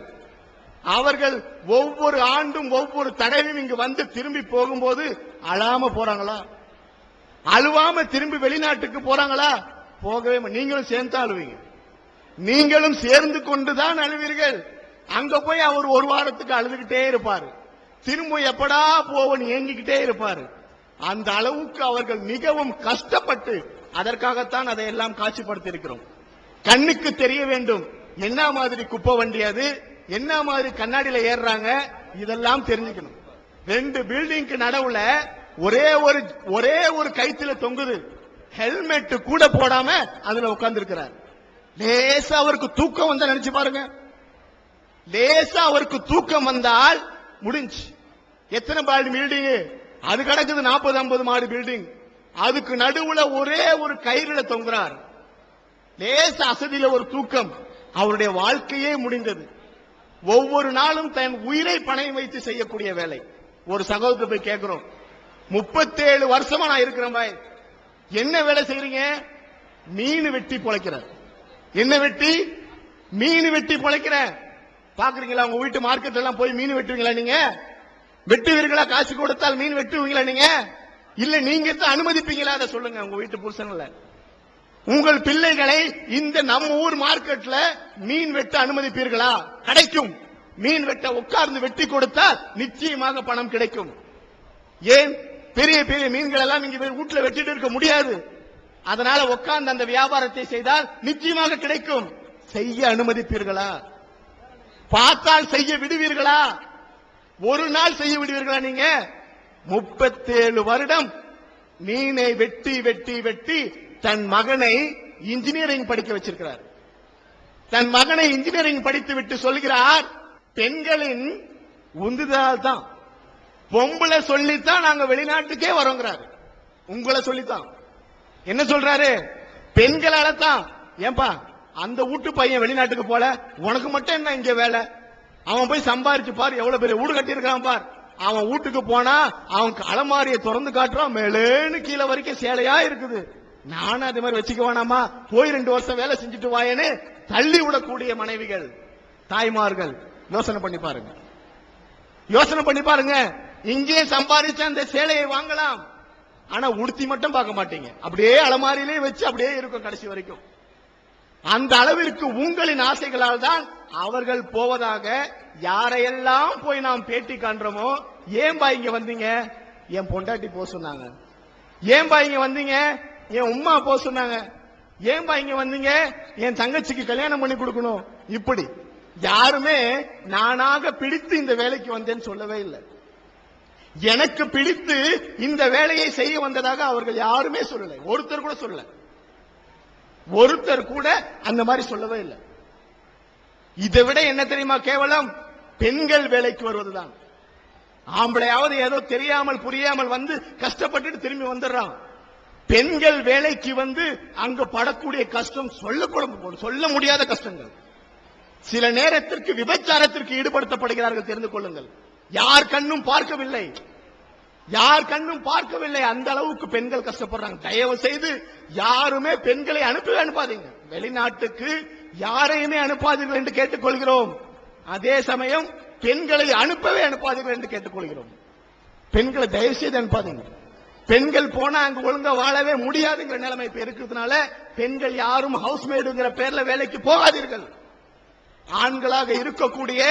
அவர்கள் ஒவ்வொரு ஆண்டும் ஒவ்வொரு தடவையும் இங்கு வந்து திரும்பி போகும்போது அழாம போறாங்களா? அழுவாம திரும்பி வெளிநாட்டுக்கு போறாங்களா? போகவே. நீங்களும் சேர்ந்து அழுவீங்க, நீங்களும் சேர்ந்து கொண்டுதான் அழுவீர்கள். அங்க போய் அவர் 1 வாரத்துக்கு அழுதுகிட்டே இருப்பாரு, திரும்ப எப்படா போவன் ஏங்கிக்கிட்டே இருப்பாரு. அந்த அளவுக்கு அவர்கள் மிகவும் கஷ்டப்பட்டு, அதற்காகத்தான் அதையெல்லாம் காட்சிப்படுத்தி இருக்கிறோம். கண்ணுக்கு தெரிய வேண்டும் என்ன மாதிரி குப்பை வண்டி அது, என்ன மாதிரி கண்ணாடியில ஏறுறாங்க, இதெல்லாம் தெரிஞ்சுக்கணும். 2 பில்டிங்க்கு நடுவுல ஒரே ஒரு கைத்துல தொங்குது, ஹெல்மெட் கூட போடாம அதுல உட்கார்ந்து இருக்கிறார். லேசா அவருக்கு தூக்கம் வந்தா நினைச்சு பாருங்க, லேசா அவருக்கு தூக்கம் வந்தால் முடிஞ்சு. எத்தனை மாடி பில்டிங் அது கிடக்குது? 40-50 மாடி பில்டிங். அதுக்கு நடுவுல ஒரே ஒரு கயிறுல தொங்குறார். லேசா அசதியில ஒரு தூக்கம், அவருடைய வாழ்க்கையே முடிந்தது. ஒவ்வொரு நாளும் தன் உயிரை பணயம் வைத்து செய்யக்கூடிய வேலை. ஒரு சகோதரத்தை போய் கேட்கிறோம், 37 வருஷமா நான் இருக்கிறேன் பாய், என்ன வேலை செய்றீங்க? மீன் வெட்டி பொழைக்கிறார். என்ன வெட்டி? மீன் வெட்டி பொழைக்கிறேன். பாக்குறீங்களா? உங்க வீட்டு மார்க்கெட் எல்லாம் போய் மீன் வெட்டுவீங்களா? நீங்க வெட்டுவீர்களா? காசு கொடுத்தால் மீன் வெட்டுவீங்களா? நீங்க இல்ல நீங்க அனுமதிப்பீங்களா? அதை சொல்லுங்க. உங்க வீட்டு புருஷன்ல உங்கள் பிள்ளைகளை இந்த நம்ம ஊர் மார்க்கெட்ல மீன் வெட்ட அனுமதிப்பீர்களா? கிடைக்கும். மீன் வெட்ட உட்கார்ந்து வெட்டி கொடுத்தால் நிச்சயமாக பணம் கிடைக்கும். ஏன்? பெரிய பெரிய மீன்கள் எல்லாம் இங்க வீட்டுல வெட்டிட்டு இருக்க முடியாது. அதனால உட்கார்ந்து அந்த வியாபாரத்தை செய்தால் நிச்சயமாக கிடைக்கும். செய்ய அனுமதிப்பீர்களா? பார்த்தால் செய்ய விடுவீர்களா? ஒரு நாள் செய்ய விடுவீர்களா? நீங்க 37 வருடம் மீனை வெட்டி வெட்டி வெட்டி தன் மகனை இன்ஜினியரிங் படிக்க வச்சிருக்கிறார். தன் மகனை இன்ஜினியரிங் படித்து விட்டு சொல்கிறார், பெண்களின் உந்துதலால் தான், பொம்பளை சொல்லித்தான் நாங்க வெளிநாட்டுக்கே வரோங்கிறாரு. உங்களை சொல்லித்தான். என்ன சொல்றாரு? பெண்களால தான். ஏன்பா அந்த வீட்டு பையன் வெளிநாட்டுக்கு போல, உனக்கு மட்டும் என்ன இங்க வேலை? அவன் போய் சம்பாரிச்சு பார், எவ்வளவு பெரிய வீடு கட்டி இருக்கான் பார். அவன் வீட்டுக்கு போனா அவன் அலமாரியை திறந்து காட்டுறான், மேலேன்னு கீழே வரைக்கும் சேலையா இருக்குது. நானும் அதே மாதிரி வச்சுக்க வேணாமா? போய் 2 வருஷம் வேலை செஞ்சுட்டு வாயேன்னு தள்ளி விடக்கூடிய மனைவிகள், தாய்மார்கள். யோசனை பண்ணி பாருங்க, யோசனை பண்ணி பாருங்க. இங்கே சம்பாதிச்ச அந்த சேலையை வாங்கலாம், ஆனா உடுத்தி மட்டும் பார்க்க மாட்டீங்க. அப்படியே அலமாரியிலே வச்சு அப்படியே இருக்கும் கடைசி வரைக்கும். அந்த அளவிற்கு உங்களின் ஆசைகளால் தான் அவர்கள் போவதாக யாரையெல்லாம் போய் நாம் பேட்டி காண்றோமோ. ஏன்பா இங்க வந்தீங்க? என் பொண்டாட்டி போக சொன்னாங்க. ஏன்பா இங்க வந்தீங்க? என் உம்மா போக சொன்னாங்க. ஏன்பா இங்க வந்தீங்க? என் தங்கச்சிக்கு கல்யாணம் பண்ணி கொடுக்கணும். இப்படி யாருமே நானாக பிடித்து இந்த வேலைக்கு வந்தேன்னு சொல்லவே இல்லை. எனக்கு பிடித்து இந்த வேலையை செய்ய வந்ததாக அவர்கள் யாருமே சொல்லல. ஒருத்தர் கூட சொல்லல. ஒருத்தர் கூட அந்த மாதிரி சொல்லவே இல்லை. இதை விட என்ன தெரியுமா கேவலம்? பெண்கள் வேலைக்கு வருவதுதான். ஆம்பளையாவது ஏதோ தெரியாமல் புரியாமல் வந்து கஷ்டப்பட்டு திரும்பி வந்துடுறான். பெண்கள் வேலைக்கு வந்து அங்கு படக்கூடிய கஷ்டம் சொல்ல முடியாத கஷ்டங்கள். சில நேரத்திற்கு விபச்சாரத்திற்கு ஈடுபடுத்தப்படுகிறார்கள். தெரிந்து கொள்ளுங்கள். யார் கண்ணும் பார்க்கவில்லை, யார் கண்ணும் பார்க்கவில்லை. அந்த அளவுக்கு பெண்கள் கஷ்டப்படுறாங்க. தயவு செய்து யாருமே பெண்களை அனுப்பாதீங்க. வெளிநாட்டுக்கு யாரையுமே அனுப்பாதீர்கள் என்று கேட்டுக்கொள்கிறோம். அதே சமயம் பெண்களை அனுப்பாதீர்கள் என்று கேட்டுக்கொள்கிறோம். பெண்களை தயவு செய்து அனுப்பாதீங்க. பெண்கள் போனா அங்கு ஒழுங்கா வாழவே முடியாதுங்கிற நிலைமை இப்ப இருக்கிறதுனால பெண்கள் யாரும் ஹவுஸ்மேடுங்கிற பேர்ல வேலைக்கு போகாதீர்கள். ஆண்களாக இருக்கக்கூடிய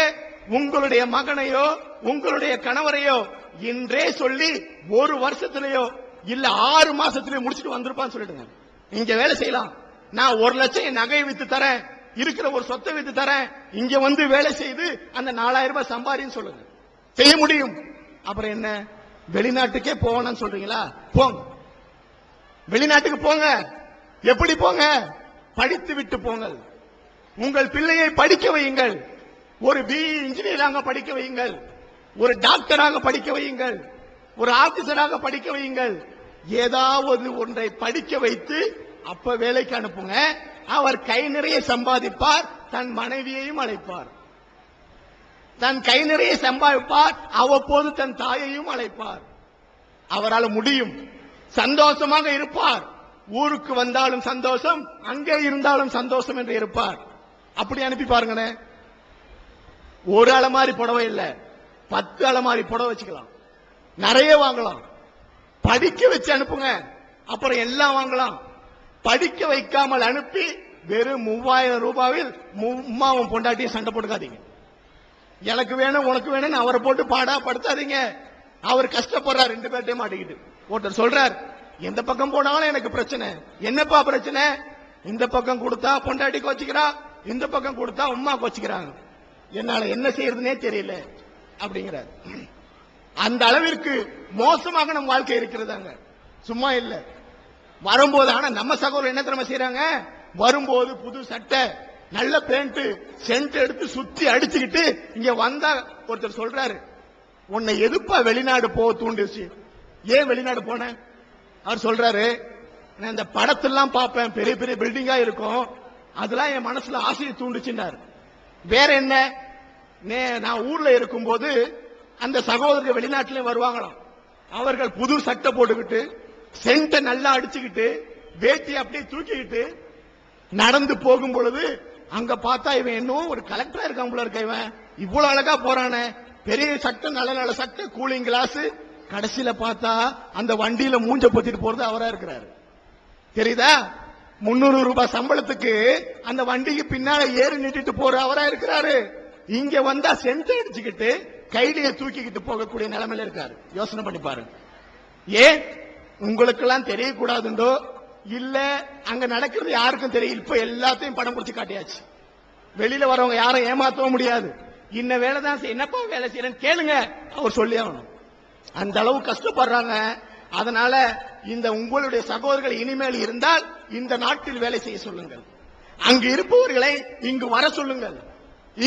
உங்களுடைய மகனையோ உங்களுடைய கணவரையோ இன்றே சொல்லி 1 வருஷத்திலேயோ இல்ல 6 மாசத்திலேயோ முடிச்சுட்டு வந்திருப்பான்னு சொல்லிடுங்க. இங்க வேலை செய்யலாம், நான் 1 லட்சம் என் நகையை வித்து தரேன், இருக்கிற ஒரு சொத்தை வித்து தரேன், இங்க வந்து வேலை செய்து அந்த 4000 ரூபாய் சம்பாரின்னு சொல்லுங்க. செய்ய முடியும். அப்புறம் என்ன? வெளிநாட்டுக்கே போகணும்னு சொல்றீங்களா? போங்க, வெளிநாட்டுக்கு போங்க. எப்படி போங்க? படித்து விட்டு போங்கள். உங்கள் பிள்ளையை படிக்க வையுங்கள். ஒரு BE இன்ஜினியராக படிக்க வையுங்கள், ஒரு டாக்டராக படிக்க வையுங்கள், ஒரு ஆபீசராக படிக்க வையுங்கள். ஏதாவது ஒன்றை படிக்க வைத்து அப்ப வேலைக்கு அனுப்புங்க. அவர் கை நிறைய சம்பாதிப்பார், தன் மனைவியையும் அழைப்பார். தன் கை நிறைய சம்பாதிப்பார், அவ்வப்போது தன் தாயையும் அழைப்பார். அவரால் முடியும். சந்தோஷமாக இருப்பார். ஊருக்கு வந்தாலும் சந்தோஷம், அங்கே இருந்தாலும் சந்தோஷம் என்று இருப்பார். அப்படி அனுப்பி பாருங்கண்ணே. ஒரு அலமாரி புடவை இல்ல, 10 அலமாரி புடவை வச்சுக்கலாம், நிறைய வாங்கலாம். படிக்க வச்சு அனுப்புங்க, அப்புறம் எல்லாம் வாங்கலாம். படிக்க வைக்காமல் அனுப்பி வெறும் 3000 ரூபாயில் உம்மாவும் பொண்டாட்டியும் சண்டை போட்டுக்காதீங்க. எனக்கு வேணும் உனக்கு வேணும் அவரை போட்டு பாடா படுத்தாதீங்க. அவர் கஷ்டப்படுறார் 2 பேர்ட்டையும் மாட்டிக்கிட்டு. ஒருத்தர் சொல்றார், எந்த பக்கம் போனாலும் எனக்கு பிரச்சனை. என்னப்பா பிரச்சனை? இந்த பக்கம் கொடுத்தா பொண்டாட்டி கோச்சிக்கிறா, இந்த பக்கம் கொடுத்தா உம்மா கோச்சிக்கிறாங்க, என்னால என்ன செய்யறதுனே தெரியல அப்படிங்கிறார். அந்த அளவிற்கு மோசமாக நம் வாழ்க்கை இருக்கிறதாங்க, சும்மா இல்ல. வரும்போது ஆனா நம்ம சகோதரர் என்ன தெரியுமா செய்யறாங்க? வரும்போது புது சட்டை, நல்ல பேண்ட், சென்ட் எடுத்து சுத்தி அடிச்சுக்கிட்டு இங்க வந்தா ஒருத்தர் சொல்றாரு, உன்னை எதுப்பா வெளிநாடு போக தூண்டுச்சு? ஏன் வெளிநாடு போன? அவர் சொல்றாரு, நான் இந்த படத்தெல்லாம் பார்ப்பேன், பெரிய பெரிய பில்டிங்கா இருக்கும், அதெல்லாம் என் மனசுல ஆசையை தூண்டுச்சுன்னாரு. வேற என்ன? நான் ஊர்ல இருக்கும்போது அந்த சகோதரர்கள் வெளிநாட்டிலும் வருவாங்களாம். அவர்கள் புது சட்டை போட்டுக்கிட்டு சென்ட்டை நல்லா அடிச்சுக்கிட்டு வேட்டி அப்படியே தூக்கிக்கிட்டு நடந்து போகும் பொழுது அங்க பார்த்தா இவன் இன்னும் ஒரு கலெக்டரா இருக்கான் போல இருக்க, இவன் இவ்வளவு அழகா போறானே, பெரிய சட்டை, நல்ல நல்ல சட்டை, கூலிங் கிளாஸ். கடைசியில பார்த்தா அந்த வண்டியில மூஞ்ச பொத்திட்டு போறது அவரா இருக்கிறாரு. தெரியுதா? 300 ரூபாய் சம்பளத்துக்கு அந்த வண்டிக்கு பின்னால ஏறி நிட்டுட்டு போற அவரா இருக்கிறாரு. இங்க வந்தா சென்ட் அடிச்சுக்கிட்டு கையிலேயே தூக்கிக்கிட்டு போகக்கூடிய நிலைமையில இருக்காரு. யோசனை பண்ணி பாருங்க. ஏன் உங்களுக்கு எல்லாம் தெரியக்கூடாதுண்டோ இல்ல அங்க நடக்கிறது யாருக்கும் தெரியும். இப்ப எல்லாத்தையும் படம் பிடிச்சு காட்டியாச்சு. வெளியில வரவங்க யாரும் ஏமாத்தவும் முடியாது. இன்ன வேலை தான் என்னப்பா வேலை செய்யறேன்னு கேளுங்க, அவர் சொல்லி ஆகணும். அந்த அளவு கஷ்டப்படுறாங்க. அதனால இந்த உங்களுடைய சகோதரர்கள் இனிமேல் இருந்தால் இந்த நாட்டில் வேலை செய்ய சொல்லுங்கள். அங்கு இருப்பவர்களை இங்கு வர சொல்லுங்கள்.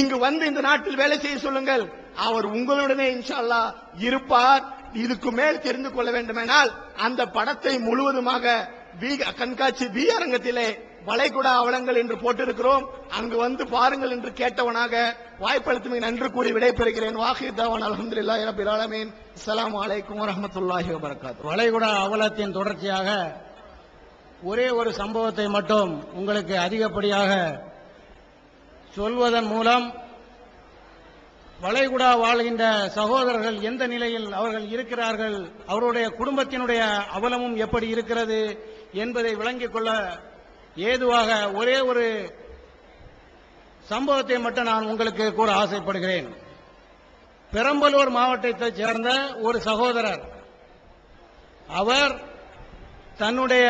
இங்கு வந்து இந்த நாட்டில் வேலை செய்ய சொல்லுங்கள். அவர் உங்களுடனே இன்ஷா அல்லாஹ் இருப்பார். இதுக்கு மேல் தெரிந்து கொள்ள வேண்டுமென்றால் அந்த படத்தை முழுவதுமாக கண்காட்சி பி அரங்கத்திலே வளைகுடா அவலங்கள் என்று போட்டிருக்கிறோம். அங்கு வந்து பாருங்கள் என்று கேட்டவனாக வாய்ப்பளித்து நன்றி கூறி விடைபெறுகிறேன். வாஹிர் தாவான் அல்ஹம்துலில்லாஹி ரப்பில் ஆலமீன். அஸ்ஸலாமு அலைக்கும் வரஹ்மத்துல்லாஹி வபரகாத்துஹு. வளைகுடா அவலத்தின் தொடர்ச்சியாக ஒரே ஒரு சம்பவத்தை மட்டும் உங்களுக்கு அதிகப்படியாக சொல்வதன் மூலம் வளைகுடா வாழ்கின்ற சகோதரர்கள் எந்த நிலையில் அவர்கள் இருக்கிறார்கள், அவருடைய குடும்பத்தினுடைய அவலமும் எப்படி இருக்கிறது என்பதை விளங்கிக் கொள்ள ஏதுவாக ஒரே ஒரு சம்பவத்தை மட்டும் நான் உங்களுக்கு கூற ஆசைப்படுகிறேன். பெரம்பலூர் மாவட்டத்தைச் சேர்ந்த ஒரு சகோதரர், அவர் தன்னுடைய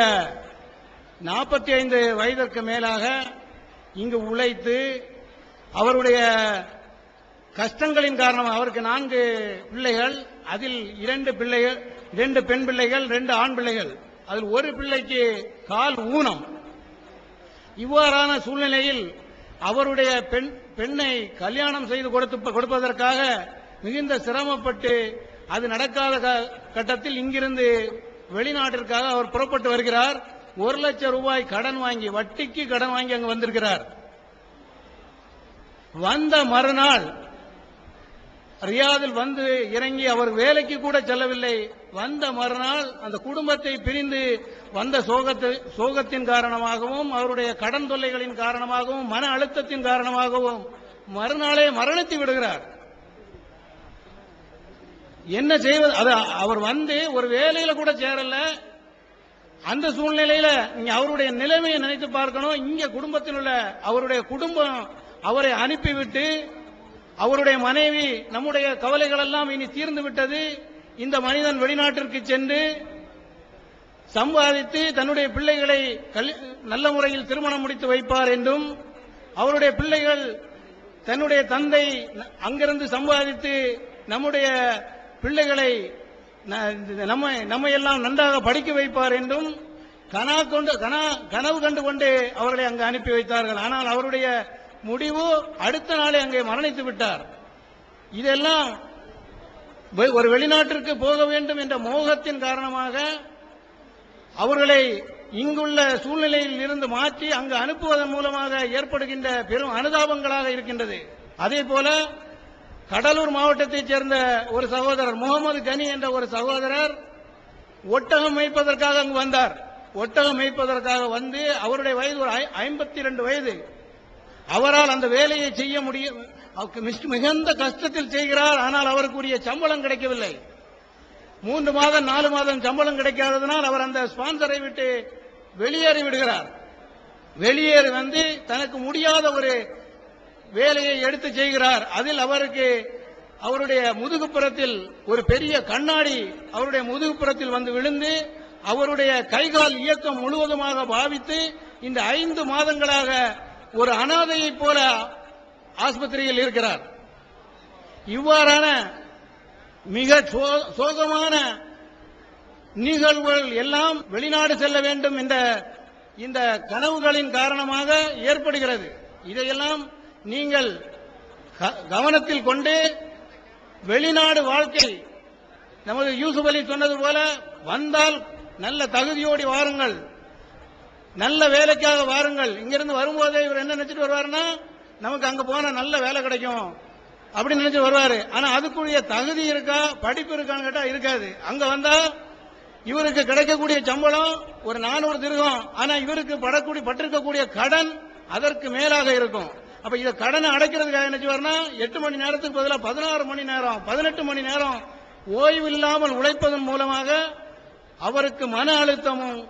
45 வயதிற்கு மேலாக இங்கு உழைத்து அவருடைய கஷ்டங்களின் காரணமாக அவருக்கு 4 பிள்ளைகள், அதில் 2 பெண் பிள்ளைகள் 2 ஆண் பிள்ளைகள், அதில் ஒரு பிள்ளைக்கு கால் ஊனம். இவ்வாறான சூழ்நிலையில் அவருடைய பெண்ணை கல்யாணம் செய்து கொடுப்பதற்காக மிகுந்த சிரமப்பட்டு அது நடக்காத கட்டத்தில் இங்கிருந்து வெளிநாட்டிற்காக அவர் புறப்பட்டு வருகிறார். 1 லட்சம் ரூபாய் கடன் வாங்கி, வட்டிக்கு கடன் வாங்கி அங்கு வந்திருக்கிறார். வந்த மறுநாள் ரியாதில் வந்து இறங்கி அவர் வேலைக்கு கூட செல்லவில்லை. வந்த மறுநாள் அந்த குடும்பத்தை பிரிந்து வந்த சோகத்தின் காரணமாகவும் அவருடைய கடன் தொல்லைகளின் காரணமாகவும் மன அழுத்தத்தின் காரணமாகவும் மறுநாளே மரணித்து விடுகிறார். என்ன செய்வது? அது அவர் வந்து ஒரு வேலையில கூட சேரல. அந்த சூழ்நிலையில நீங்க அவருடைய நிலைமையை நினைத்து பார்க்கணும். இங்க குடும்பத்தில் உள்ள அவருடைய குடும்பம் அவரை அனுப்பிவிட்டு, அவருடைய மனைவி நம்முடைய கவலைகள் எல்லாம் இனி தீர்ந்து விட்டது, இந்த மனிதன் வெளிநாட்டிற்கு சென்று சம்பாதித்து தன்னுடைய பிள்ளைகளை நல்ல முறையில் திருமணம் முடித்து வைப்பார் என்றும், அவருடைய பிள்ளைகள் தன்னுடைய தந்தை அங்கிருந்து சம்பாதித்து நம்முடைய பிள்ளைகளை நம்மை எல்லாம் நன்றாக படிக்க வைப்பார் என்றும் கனவு கண்டு கொண்டு அவர்களை அங்கு அனுப்பி வைத்தார்கள். ஆனால் அவருடைய முடிவு அடுத்த நாளே அங்கே மரணித்து விட்டார். இதெல்லாம் ஒரு வெளிநாட்டிற்கு போக வேண்டும் என்ற மோகத்தின் காரணமாக அவர்களை இங்குள்ள சூழ்நிலையில் இருந்து மாற்றி அங்கு அனுப்புவதன் மூலமாக ஏற்படுகின்ற பெரும் அனுதாபங்களாக இருக்கின்றது. அதே போல கடலூர் மாவட்டத்தைச் சேர்ந்த ஒரு சகோதரர் முகமது கனி என்ற ஒரு சகோதரர் ஒட்டகம் மேய்ப்பதற்காக அங்கு வந்தார். ஒட்டகம் மேய்ப்பதற்காக வந்து அவருடைய வயது ஒரு 52 வயது. அவரால் அந்த வேலையை செய்ய முடியும், மிகுந்த கஷ்டத்தில் செய்கிறார். ஆனால் அவருக்குரிய சம்பளம் கிடைக்கவில்லை. 3 மாதம் 4 மாதம் சம்பளம் கிடைக்காததனால் அவர் அந்த ஸ்பான்சரை விட்டு வெளியேறி விடுகிறார். வெளியேறி வந்து தனக்கு முடியாத ஒரு வேலையை எடுத்து செய்கிறார். அதில் அவருக்கு அவருடைய முதுகுப்புறத்தில் ஒரு பெரிய கண்ணாடி அவருடைய முதுகுப்புறத்தில் வந்து விழுந்து அவருடைய கைகால் இயக்கம் முழுவதுமாக பாவித்து இந்த 5 மாதங்களாக ஒரு அனாதையைப் போல ஆஸ்பத்திரியில் இருக்கிறார். இவ்வாறான மிக சோகமான நிகழ்வுகள் எல்லாம் வெளிநாடு செல்ல வேண்டும் என்ற இந்த கனவுகளின் காரணமாக ஏற்படுகிறது. இதையெல்லாம் நீங்கள் கவனத்தில் கொண்டு வெளிநாடு வாழ்க்கை, நமது யூசுப் அலி சொன்னது போல, வந்தால் நல்ல தகுதியோடு வாருங்கள், நல்ல வேலைக்காக வாருங்கள். இங்கிருந்து வரும்போதே இவர் என்ன நினைச்சிட்டு வருவாருன்னா, நமக்கு அங்க போனா நல்ல வேலை கிடைக்கும் அப்படின்னு நினைச்சு வருவாரு. ஆனா அதுக்குரிய தகுதி இருக்கா, படிப்பு இருக்கான்னு கேட்டா இருக்காது. அங்க வந்தா இவருக்கு கிடைக்கக்கூடிய சம்பளம் ஒரு 400 திர்ஹம், ஆனா இவருக்கு பட்டிருக்கக்கூடிய கடன் அதற்கு மேலாக இருக்கும். அப்ப இத கடனை அடைக்கிறதுக்காக நினைச்சுவாருன்னா 8 மணி நேரத்துக்கு பதிலாக 16 மணி நேரம் 18 மணி நேரம் ஓய்வு இல்லாமல் உழைப்பதன் மூலமாக அவருக்கு மன அழுத்தமும்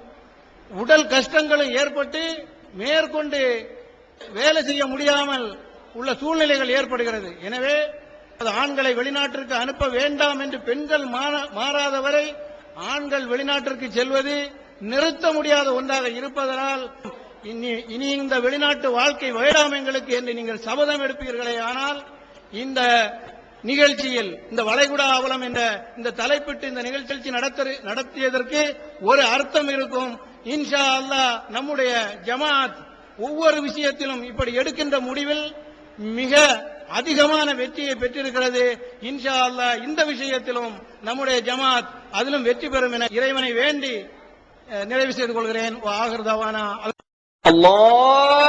உடல் கஷ்டங்களும் ஏற்பட்டு மேற்கொண்டு வேலை செய்ய முடியாமல் உள்ள சூழ்நிலைகள் ஏற்படுகிறது. எனவே ஆண்களை வெளிநாட்டிற்கு அனுப்ப வேண்டாம் என்று பெண்கள் மாறாதவரை ஆண்கள் வெளிநாட்டிற்கு செல்வது நிறுத்த முடியாத ஒன்றாக இருப்பதனால் இனி இந்த வெளிநாட்டு வாழ்க்கை வேண்டாம் எங்களுக்கு என்று நீங்கள் சபதம் எடுப்பீர்களே, ஆனால் இந்த நிகழ்ச்சியில் இந்த வளைகுடா அவலம் என்ற இந்த தலைப்பிட்டு இந்த நிகழ்ச்சி நடத்தியதற்கு ஒரு அர்த்தம் இருக்கும். இன்ஷா அல்லாஹ் நம்முடைய ஜமாத் ஒவ்வொரு விஷயத்திலும் இப்படி எடுக்கின்ற முடிவில் மிக அதிகமான வெற்றியை பெற்றிருக்கிறது. இன்ஷா அல்லாஹ் இந்த விஷயத்திலும் நம்முடைய ஜமாத் அதிலும் வெற்றி பெறும் என இறைவனை வேண்டி நிறைவு செய்து கொள்கிறேன். ஆகிர் தவானா அல்லாஹு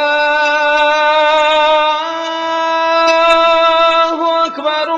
அக்பர்.